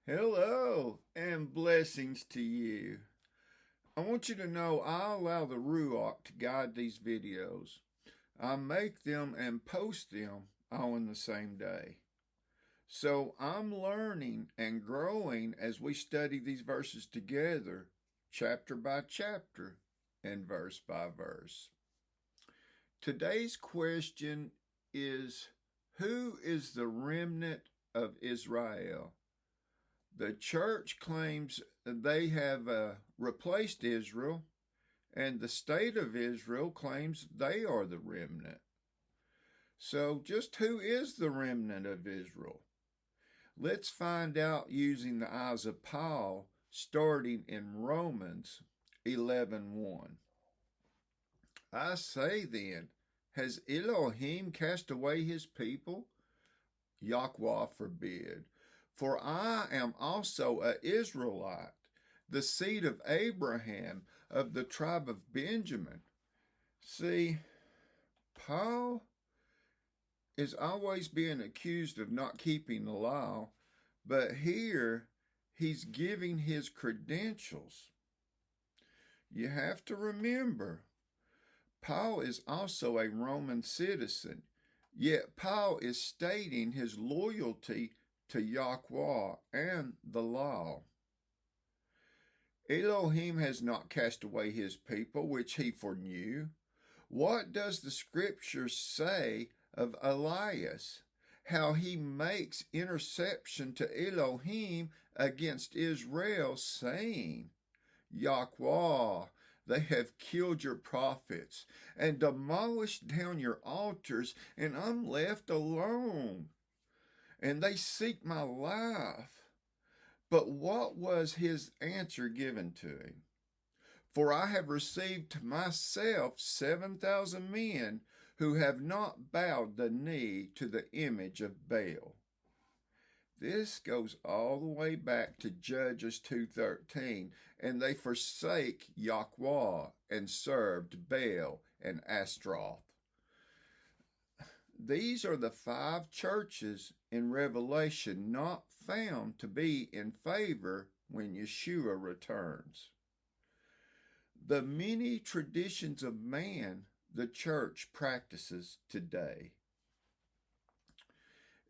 Hello and blessings to you. I want you to know I allow the Ruach to guide these videos. I make them and post them all in the same day. So I'm learning and growing as we study these verses together, chapter by chapter and verse by verse. Today's question is, who is the remnant of Israel? The church claims they have replaced Israel, and the state of Israel claims they are the remnant. So, just who is the remnant of Israel? Let's find out using the eyes of Paul, starting in Romans 11:1. I say then, has Elohim cast away his people? Yahweh forbid. For I am also an Israelite, the seed of Abraham, of the tribe of Benjamin. See, Paul is always being accused of not keeping the law, but here he's giving his credentials. You have to remember, Paul is also a Roman citizen, yet Paul is stating his loyalty to Yahweh and the law. Elohim has not cast away his people, which he foreknew. What does the scripture say of Elias? How he makes interception to Elohim against Israel, saying, Yahweh, they have killed your prophets and demolished down your altars, and I'm left alone. And they seek my life. But what was his answer given to him? For I have received to myself 7,000 men who have not bowed the knee to the image of Baal. This goes all the way back to Judges 2:13, and they forsake Yahweh and served Baal and Ashtaroth. These are the 5 churches in Revelation not found to be in favor when Yeshua returns. The many traditions of man the church practices today.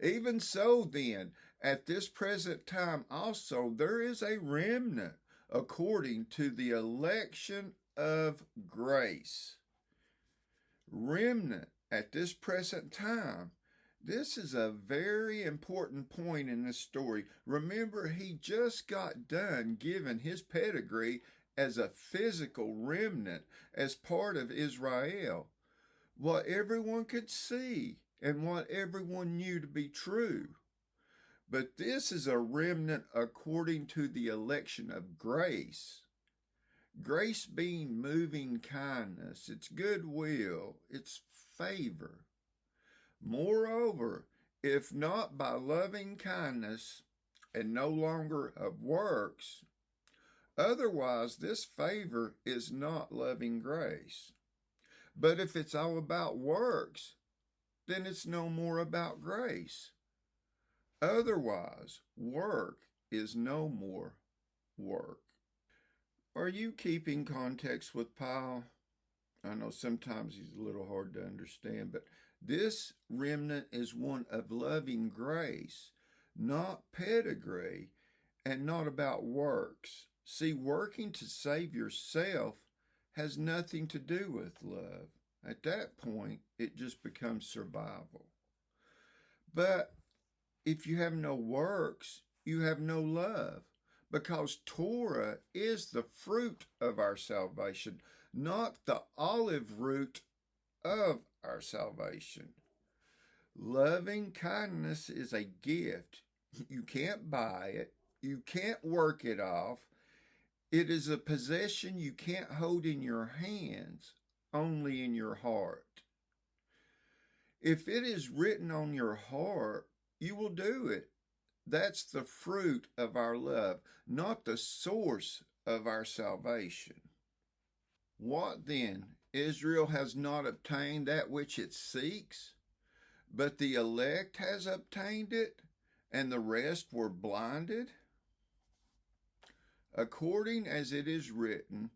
Even so, then, at this present time also there is a remnant according to the election of grace. Remnant at this present time. This is a very important point in this story. Remember, he just got done giving his pedigree as a physical remnant, as part of Israel. What everyone could see and what everyone knew to be true. But this is a remnant according to the election of grace. Grace being moving kindness, it's goodwill, it's favor. Moreover, if not by loving kindness and no longer of works, otherwise this favor is not loving grace. But if it's all about works, then it's no more about grace. Otherwise, work is no more work. Are you keeping context with Paul? I know sometimes he's a little hard to understand, but this remnant is one of loving grace, not pedigree, and not about works. See, working to save yourself has nothing to do with love. At that point, it just becomes survival. But if you have no works, you have no love, because Torah is the fruit of our salvation, not the olive root of our salvation. Loving kindness is a gift. You can't buy it. You can't work it off. It is a possession you can't hold in your hands, only in your heart. If it is written on your heart, you will do it. That's the fruit of our love, not the source of our salvation. What then? Israel has not obtained that which it seeks, but the elect has obtained it, and the rest were blinded? according as it is written,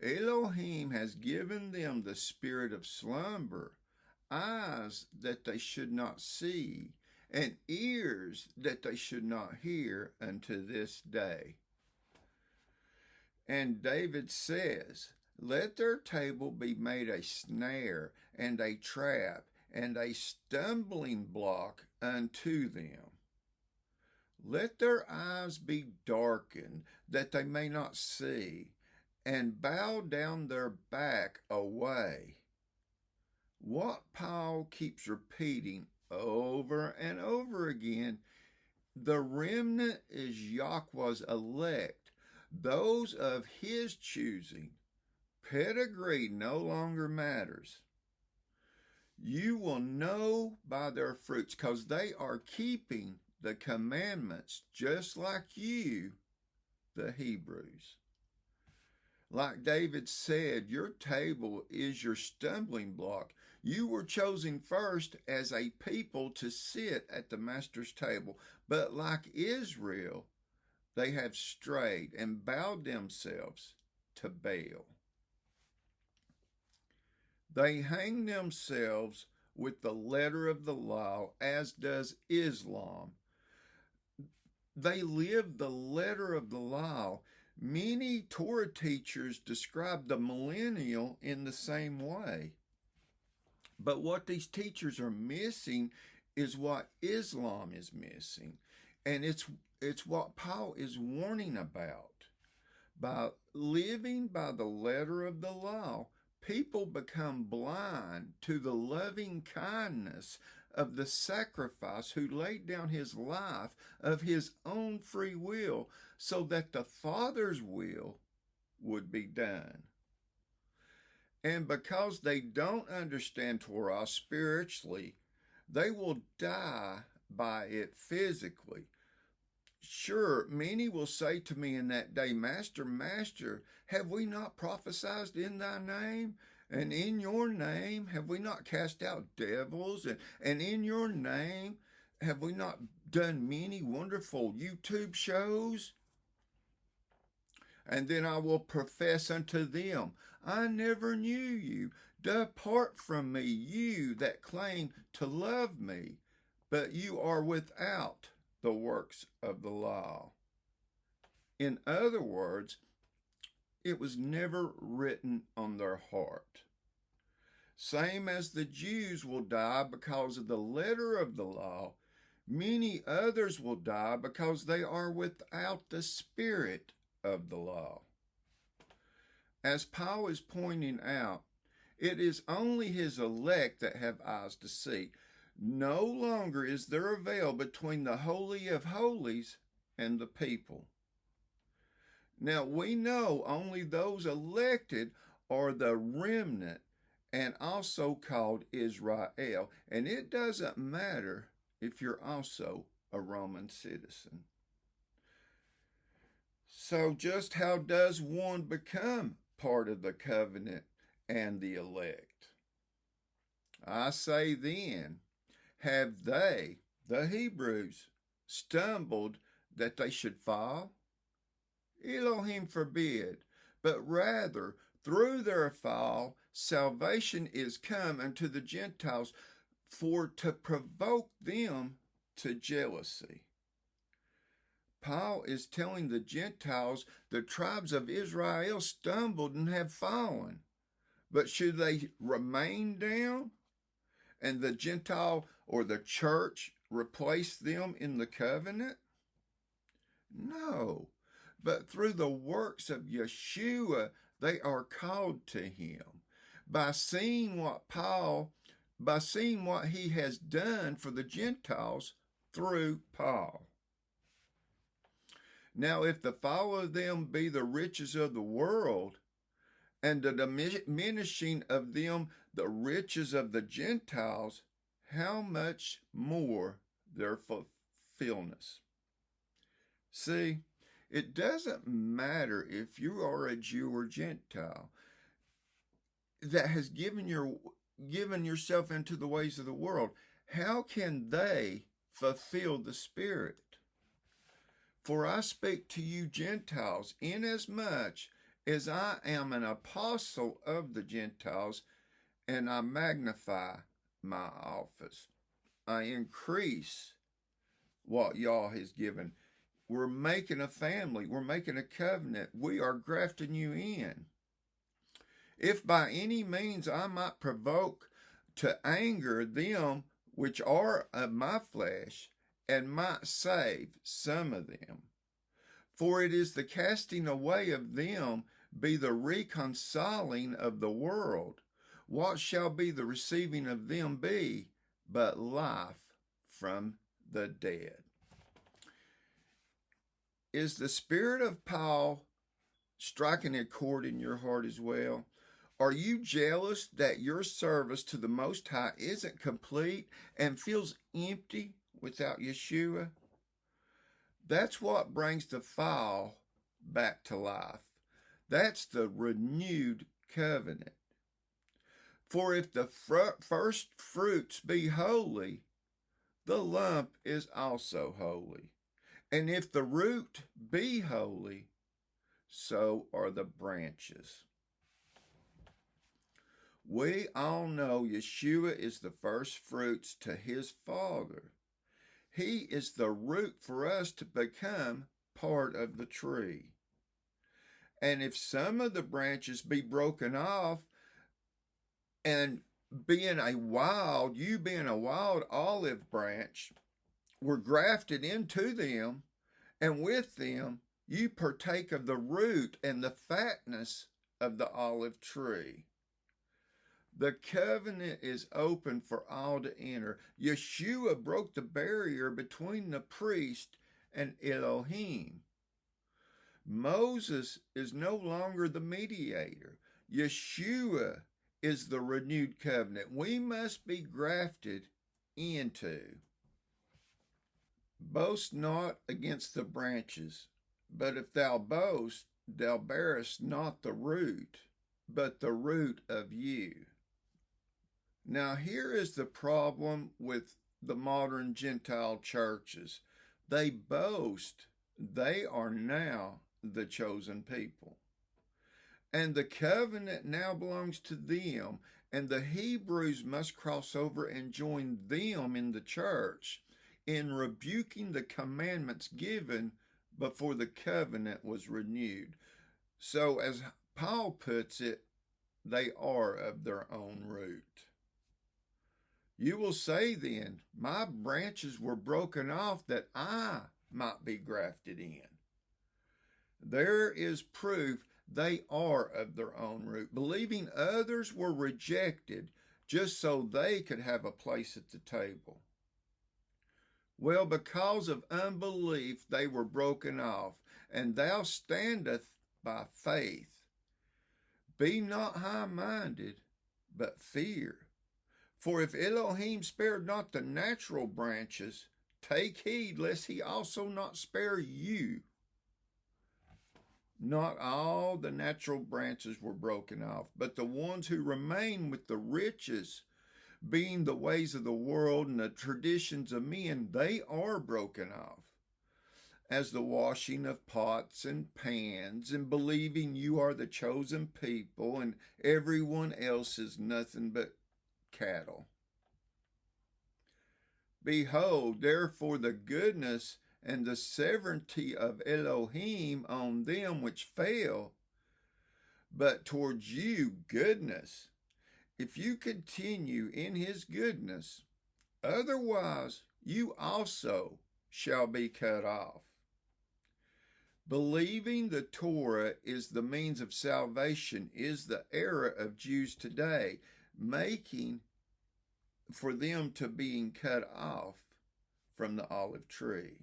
Elohim has given them the spirit of slumber, eyes that they should not see, and ears that they should not hear unto this day. And David says, let their table be made a snare and a trap and a stumbling block unto them. Let their eyes be darkened, that they may not see, and bow down their back away. What Paul keeps repeating over and over again, the remnant is Yahweh's elect, those of his choosing. Pedigree no longer matters. You will know by their fruits, because they are keeping the commandments just like you, the Hebrews. Like David said, your table is your stumbling block. You were chosen first as a people to sit at the master's table, but like Israel, they have strayed and bowed themselves to Baal. They hang themselves with the letter of the law, as does Islam. They live the letter of the law. Many Torah teachers describe the millennial in the same way. But what these teachers are missing is what Islam is missing. And it's what Paul is warning about. By living by the letter of the law, people become blind to the loving kindness of the sacrifice who laid down his life of his own free will so that the Father's will would be done. And because they don't understand Torah spiritually, they will die by it physically. Sure, many will say to me in that day, Master, Master, have we not prophesied in thy name? And in your name have we not cast out devils? And in your name have we not done many wonderful YouTube shows? And then I will profess unto them, I never knew you. Depart from me, you that claim to love me, but you are without the works of the law. In other words, it was never written on their heart. Same as the Jews will die because of the letter of the law, many others will die because they are without the spirit of the law. As Paul is pointing out, it is only his elect that have eyes to see. No longer is there a veil between the Holy of Holies and the people. Now we know only those elected are the remnant, and also called Israel. And it doesn't matter if you're also a Roman citizen. So just how does one become part of the covenant and the elect? I say then, have they, the Hebrews, stumbled that they should fall? Elohim forbid, but rather through their fall, salvation is come unto the Gentiles to provoke them to jealousy. Paul is telling the Gentiles the tribes of Israel stumbled and have fallen. But should they remain down and the Gentile or the church replace them in the covenant? No, but through the works of Yeshua, they are called to him. By seeing what he has done for the Gentiles through Paul. Now, if the fall of them be the riches of the world, and the diminishing of them the riches of the Gentiles, how much more their fulfillment? See, it doesn't matter if you are a Jew or Gentile that has given yourself into the ways of the world. How can they fulfill the Spirit? For I speak to you Gentiles, inasmuch as I am an apostle of the Gentiles, and I magnify my office. I increase what y'all has given. We're making a family. We're making a covenant. We are grafting you in. If by any means I might provoke to anger them which are of my flesh, and might save some of them. For it is the casting away of them be the reconciling of the world. What shall be the receiving of them be but life from the dead? Is the spirit of Paul striking a chord in your heart as well? Are you jealous that your service to the Most High isn't complete and feels empty without Yeshua? That's what brings the file back to life. That's the renewed covenant. For if the first fruits be holy, the lump is also holy. And if the root be holy, so are the branches. We all know Yeshua is the first fruits to his Father. He is the root for us to become part of the tree. And if some of the branches be broken off, and you being a wild olive branch, were grafted into them, and with them you partake of the root and the fatness of the olive tree. The covenant is open for all to enter. Yeshua broke the barrier between the priest and Elohim. Moses is no longer the mediator. Yeshua is the renewed covenant we must be grafted into. Boast not against the branches, but if thou boast, thou bearest not the root, but the root of you. Now here is the problem with the modern Gentile churches. They boast they are now the chosen people. And the covenant now belongs to them, and the Hebrews must cross over and join them in the church in rebuking the commandments given before the covenant was renewed. So as Paul puts it, they are of their own root. You will say then, my branches were broken off that I might be grafted in. There is proof they are of their own root, believing others were rejected just so they could have a place at the table. Well, because of unbelief they were broken off, and thou standeth by faith. Be not high-minded, but fear. For if Elohim spared not the natural branches, take heed lest he also not spare you. Not all the natural branches were broken off, but the ones who remain with the riches, being the ways of the world and the traditions of men, they are broken off, as the washing of pots and pans, and believing you are the chosen people and everyone else is nothing but cattle. Behold, therefore, the goodness and the sovereignty of Elohim on them which fail, but towards you goodness, if you continue in his goodness, otherwise you also shall be cut off. Believing the Torah is the means of salvation is the error of Jews today, making for them to being cut off from the olive tree.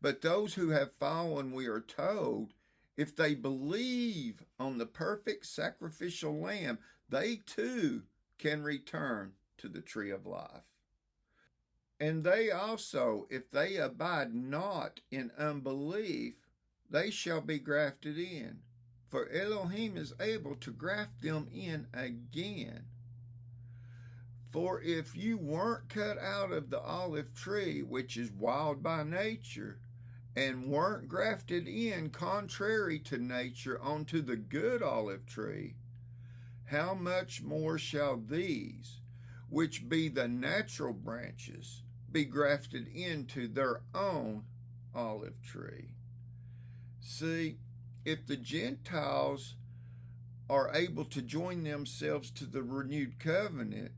But those who have fallen, we are told, if they believe on the perfect sacrificial lamb, they too can return to the tree of life. And they also, if they abide not in unbelief, they shall be grafted in. For Elohim is able to graft them in again. For if you weren't cut out of the olive tree, which is wild by nature, and weren't grafted in contrary to nature onto the good olive tree, how much more shall these, which be the natural branches, be grafted into their own olive tree? See, if the Gentiles are able to join themselves to the renewed covenant,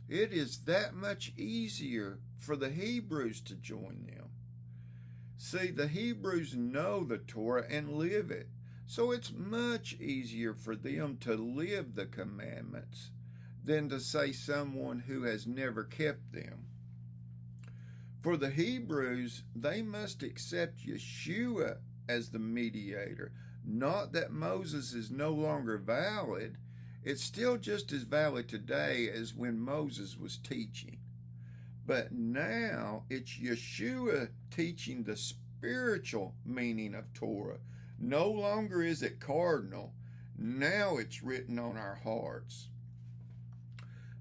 it is that much easier for the Hebrews to join them. See, the Hebrews know the Torah and live it, so it's much easier for them to live the commandments than to say someone who has never kept them. For the Hebrews, they must accept Yeshua as the mediator. Not that Moses is no longer valid. It's still just as valid today as when Moses was teaching. But now it's Yeshua teaching the spiritual meaning of Torah. No longer is it cardinal. Now it's written on our hearts.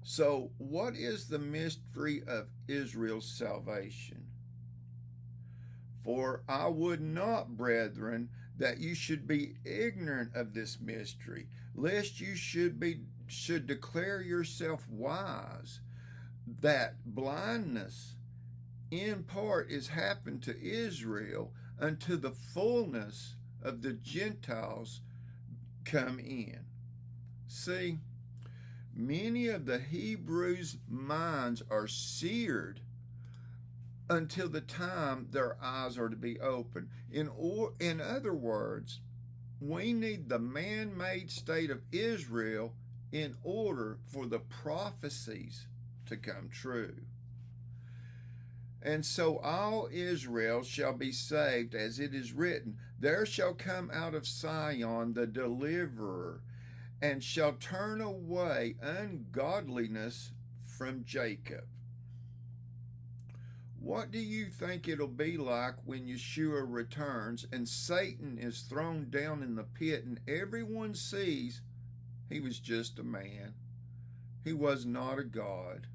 So, what is the mystery of Israel's salvation? For I would not, brethren, that you should be ignorant of this mystery, lest you should declare yourself wise, that blindness in part is happened to Israel until the fullness of the Gentiles come in. See, many of the Hebrews' minds are seared until the time their eyes are to be opened. In other words, we need the man-made state of Israel in order for the prophecies to come true. And so all Israel shall be saved, as it is written, there shall come out of Sion the deliverer, and shall turn away ungodliness from Jacob. What do you think it'll be like when Yeshua returns and Satan is thrown down in the pit and everyone sees he was just a man? He was not a God.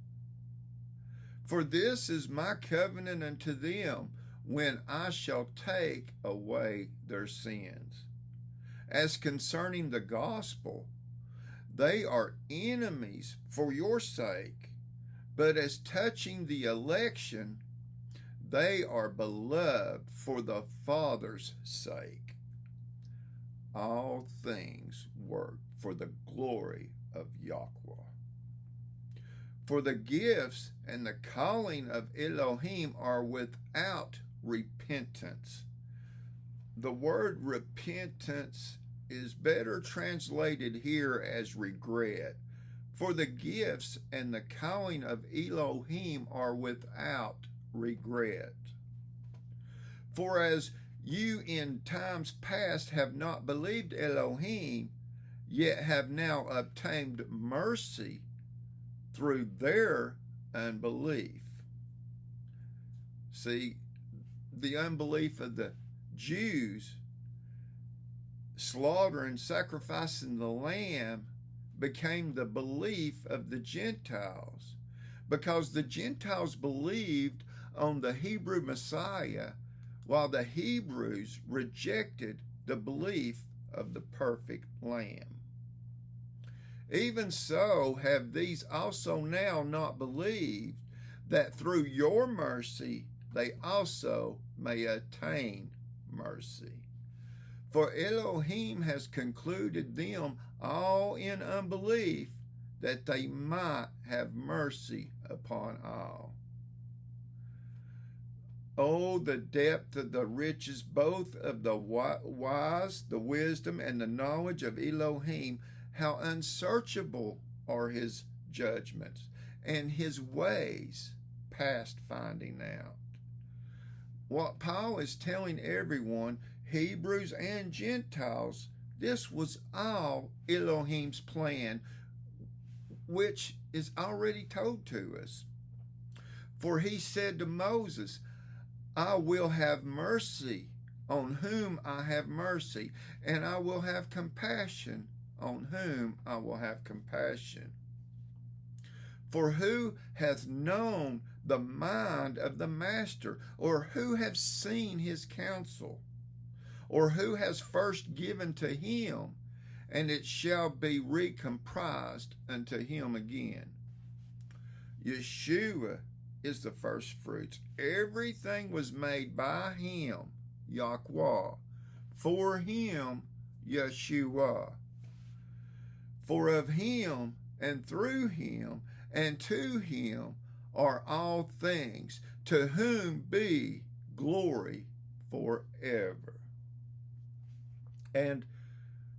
For this is my covenant unto them, when I shall take away their sins. As concerning the gospel, they are enemies for your sake, but as touching the election, they are beloved for the Father's sake. All things work for the glory of Yahweh. For the gifts and the calling of Elohim are without repentance. The word repentance is better translated here as regret. For the gifts and the calling of Elohim are without regret. For as you in times past have not believed Elohim, yet have now obtained mercy through their unbelief. See, the unbelief of the Jews slaughtering, sacrificing the lamb became the belief of the Gentiles, because the Gentiles believed on the Hebrew Messiah, while the Hebrews rejected the belief of the perfect Lamb. Even so have these also now not believed, that through your mercy they also may attain mercy. For Elohim has concluded them all in unbelief, that they might have mercy upon all. Oh, the depth of the riches, both of the wise, the wisdom, and the knowledge of Elohim. How unsearchable are his judgments, and his ways past finding out. What Paul is telling everyone, Hebrews and Gentiles, this was all Elohim's plan, which is already told to us. For he said to Moses, I will have mercy on whom I have mercy, and I will have compassion on whom I will have compassion. For who hath known the mind of the master? Or who have seen his counsel? Or who has first given to him, and it shall be recomprised unto him again? Yeshua is the first fruits. Everything was made by him, Yahweh, for him, Yeshua. For of him, and through him, and to him are all things, to whom be glory forever. And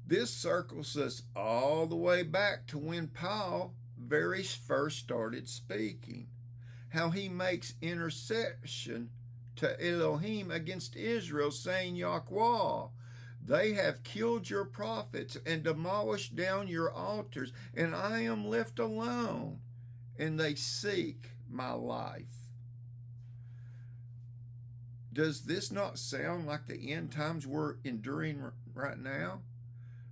this circles us all the way back to when Paul very first started speaking, how he makes intercession to Elohim against Israel, saying, Yahweh, they have killed your prophets and demolished down your altars, and I am left alone, and they seek my life. Does this not sound like the end times we're enduring right now?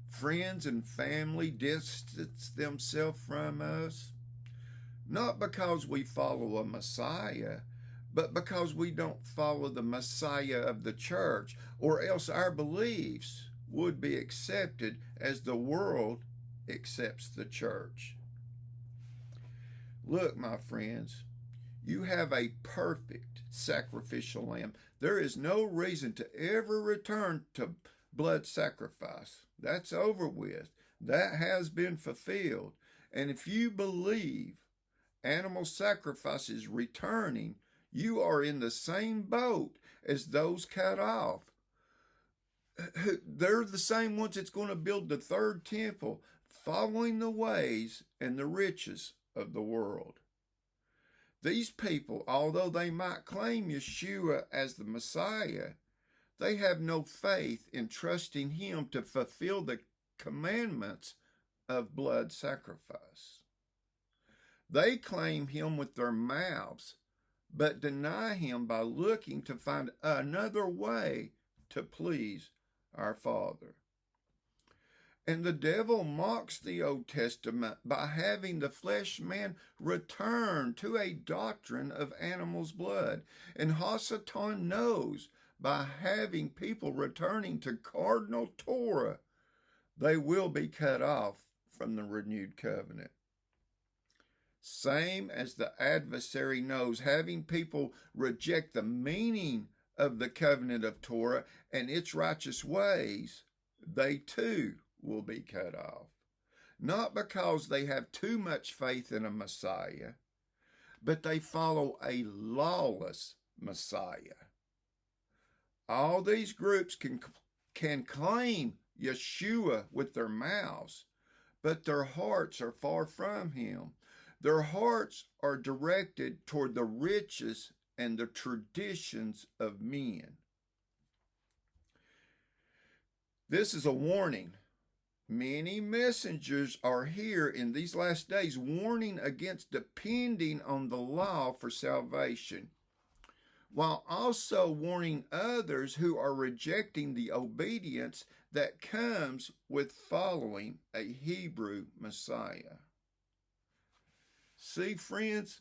Friends and family distance themselves from us, not because we follow a Messiah, but because we don't follow the Messiah of the church, or else our beliefs would be accepted as the world accepts the church. Look, my friends, you have a perfect sacrificial lamb. There is no reason to ever return to blood sacrifice. That's over with. That has been fulfilled. And if you believe animal sacrifice is returning, you are in the same boat as those cut off. They're the same ones that's going to build the third temple, following the ways and the riches of the world. These people, although they might claim Yeshua as the Messiah, they have no faith in trusting him to fulfill the commandments of blood sacrifice. They claim him with their mouths, but deny him by looking to find another way to please our Father. And the devil mocks the Old Testament by having the flesh man return to a doctrine of animal's blood. And Hasatan knows by having people returning to cardinal Torah, they will be cut off from the renewed covenant. Same as the adversary knows, having people reject the meaning of the covenant of Torah and its righteous ways, they too will be cut off. Not because they have too much faith in a Messiah, but they follow a lawless Messiah. All these groups can claim Yeshua with their mouths, but their hearts are far from him. Their hearts are directed toward the riches and the traditions of men. This is a warning. Many messengers are here in these last days warning against depending on the law for salvation, while also warning others who are rejecting the obedience that comes with following a Hebrew Messiah. See, friends,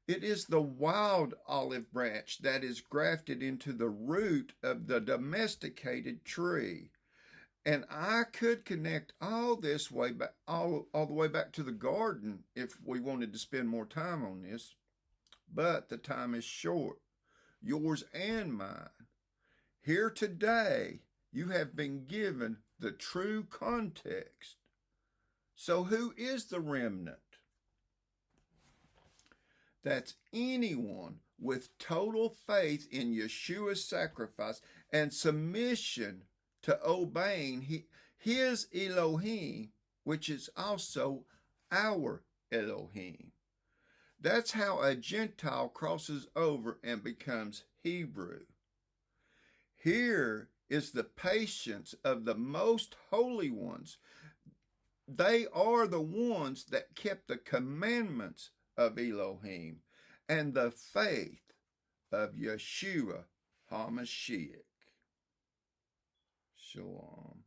it is the wild olive branch that is grafted into the root of the domesticated tree. And I could connect all this way back, all the way back to the garden if we wanted to spend more time on this. But the time is short, yours and mine. Here today, you have been given the true context. So who is the remnant? That's anyone with total faith in Yeshua's sacrifice and submission to obeying his Elohim, which is also our Elohim. That's how a Gentile crosses over and becomes Hebrew. Here is the patience of the most holy ones. They are the ones that kept the commandments of Elohim and the faith of Yeshua HaMashiach. Shalom.